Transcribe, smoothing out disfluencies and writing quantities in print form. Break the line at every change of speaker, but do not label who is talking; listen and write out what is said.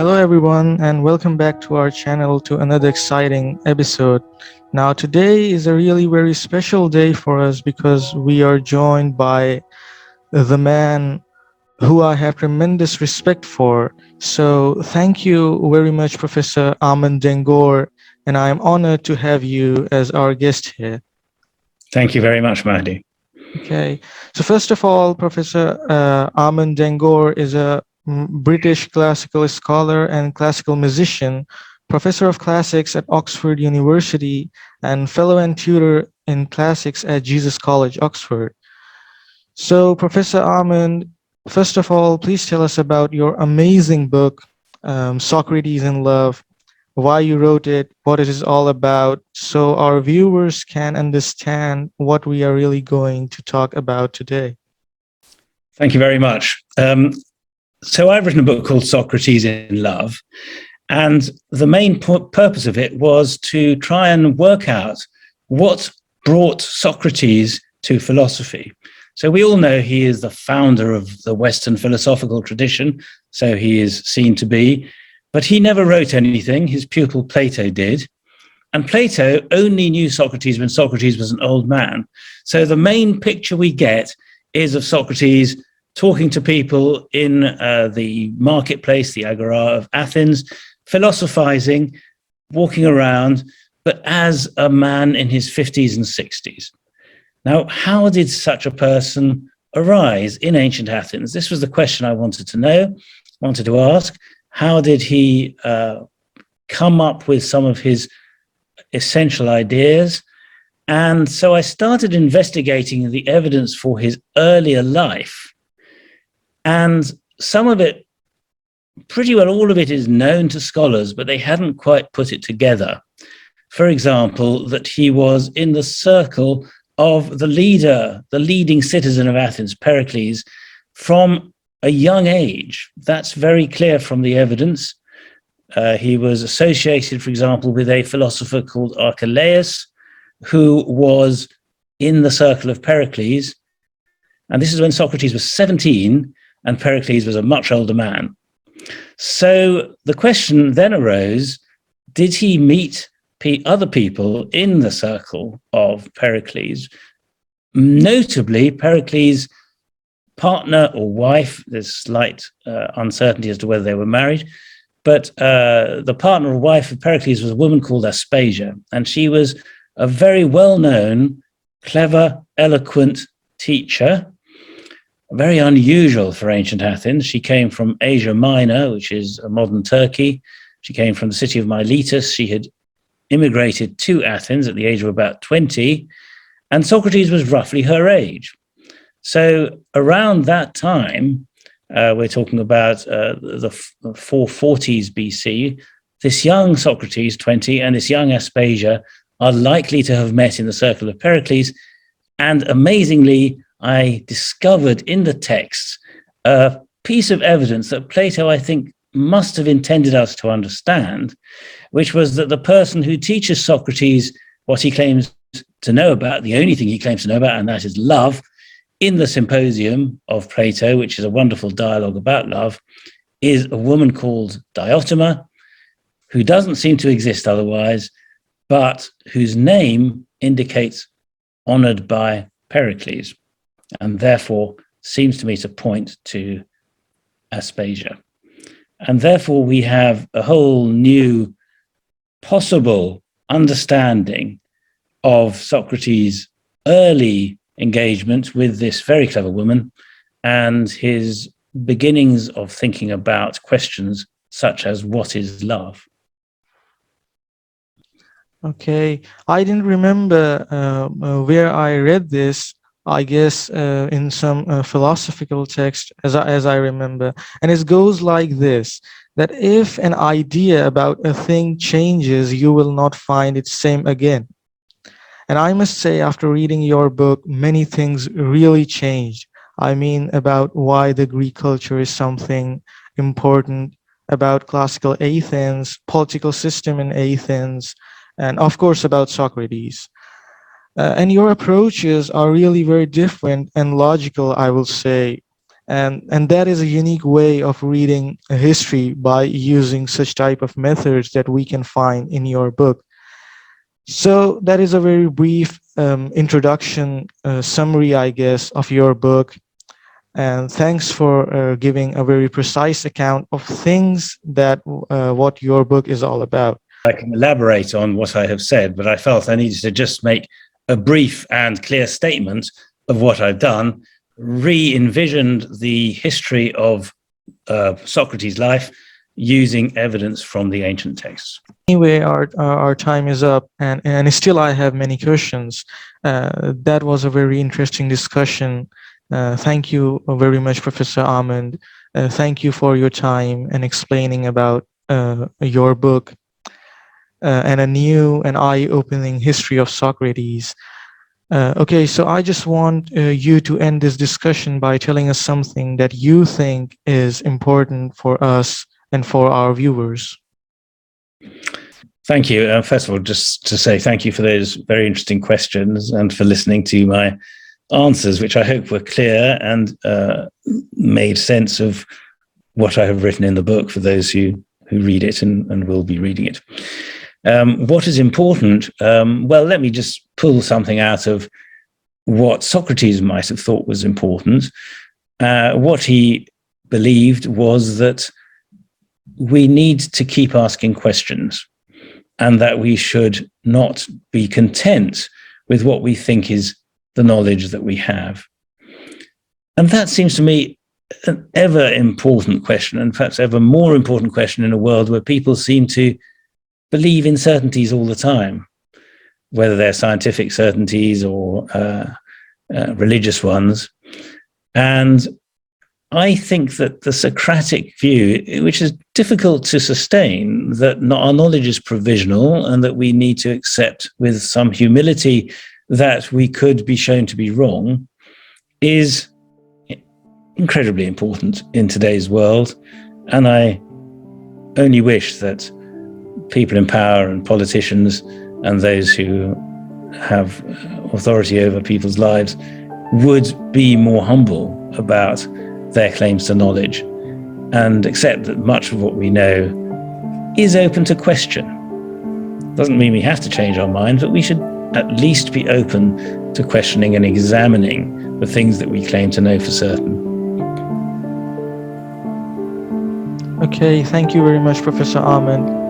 Hello, everyone, and welcome back to our channel to another exciting episode. Now, today is a really very special day for us because we are joined by the man who I have tremendous respect for. So, thank you very much, Professor Armand D'Angour, and I am honored to have you as our guest here.
Thank you very much, Mahdi.
Okay, so first of all, Professor Armand D'Angour is a British classical scholar and classical musician, professor of classics at Oxford University, and fellow and tutor in classics at Jesus College, Oxford. So, Professor Armand, first of all, please tell us about your amazing book, Socrates in Love, why you wrote it, what it is all about, so our viewers can understand what we are really going to talk about today.
Thank you very much. So I've written a book called Socrates in Love, and the main purpose of it was to try and work out what brought Socrates to philosophy. So we all know he is the founder of the Western philosophical tradition, so he is seen to be, but he never wrote anything. His pupil Plato did. And Plato only knew Socrates when Socrates was an old man. So the main picture we get is of Socrates talking to people in the marketplace, the agora of Athens, philosophizing, walking around, but as a man in his 50s and 60s. Now, how did such a person arise in ancient Athens? This was the question I wanted to know, wanted to ask. How did he come up with some of his essential ideas? And so I started investigating the evidence for his earlier life. And some of it, pretty well all of it, is known to scholars, but they hadn't quite put it together. For example, that he was in the circle of the leading citizen of Athens, Pericles, from a young age. That's very clear from the evidence. He was associated, for example, with a philosopher called Archelaus, who was in the circle of Pericles. And this is when Socrates was 17 and Pericles was a much older man. So the question then arose, did he meet other people in the circle of Pericles? Notably, Pericles' partner or wife, there's slight uncertainty as to whether they were married, but the partner or wife of Pericles was a woman called Aspasia, and she was a very well-known, clever, eloquent teacher, very unusual for ancient Athens. She came from Asia Minor, which is modern Turkey. She came from the city of Miletus. She had immigrated to Athens at the age of about 20, and Socrates was roughly her age. So around that time, we're talking about the 440s BC, this young Socrates, 20, and this young Aspasia are likely to have met in the circle of Pericles. And amazingly, I discovered in the text a piece of evidence that Plato, I think, must have intended us to understand, which was that the person who teaches Socrates what he claims to know about, the only thing he claims to know about, and that is love, in the Symposium of Plato, which is a wonderful dialogue about love, is a woman called Diotima, who doesn't seem to exist otherwise, but whose name indicates honored by Pericles, and therefore seems to me to point to Aspasia. And therefore we have a whole new possible understanding of Socrates' early engagement with this very clever woman and his beginnings of thinking about questions such as what is love.
Okay, I didn't remember where I read this. I guess in some philosophical text, as I remember, and it goes like this: that if an idea about a thing changes, you will not find it same again. And I must say, after reading your book, many things really changed. I mean, about why the Greek culture is something important, about classical Athens, political system in Athens, and of course about Socrates. And your approaches are really very different and logical, I will say. And that is a unique way of reading a history by using such type of methods that we can find in your book. So that is a very brief introduction, summary, I guess, of your book. And thanks for giving a very precise account of things that what your book is all about.
I can elaborate on what I have said, but I felt I needed to just make a brief and clear statement of what I've done, re-envisioned the history of Socrates' life using evidence from the ancient texts.
Anyway, our time is up, and still I have many questions. That was a very interesting discussion. Thank you very much, Professor Armand. Thank you for your time and explaining about your book and a new and eye-opening history of Socrates. Okay, so I just want you to end this discussion by telling us something that you think is important for us and for our viewers.
Thank you. First of all, just to say thank you for those very interesting questions and for listening to my answers, which I hope were clear and made sense of what I have written in the book for those who read it and will be reading it. What is important? Well, let me just pull something out of what Socrates might have thought was important. What he believed was that we need to keep asking questions and that we should not be content with what we think is the knowledge that we have. And that seems to me an ever important question, and perhaps ever more important question in a world where people seem to believe in certainties all the time, whether they're scientific certainties or religious ones. And I think that the Socratic view, which is difficult to sustain, that our knowledge is provisional and that we need to accept with some humility that we could be shown to be wrong, is incredibly important in today's world. And I only wish that people in power and politicians and those who have authority over people's lives would be more humble about their claims to knowledge and accept that much of what we know is open to question. Doesn't mean we have to change our mind, but we should at least be open to questioning and examining the things that we claim to know for certain.
Okay, thank you very much, Professor Armand.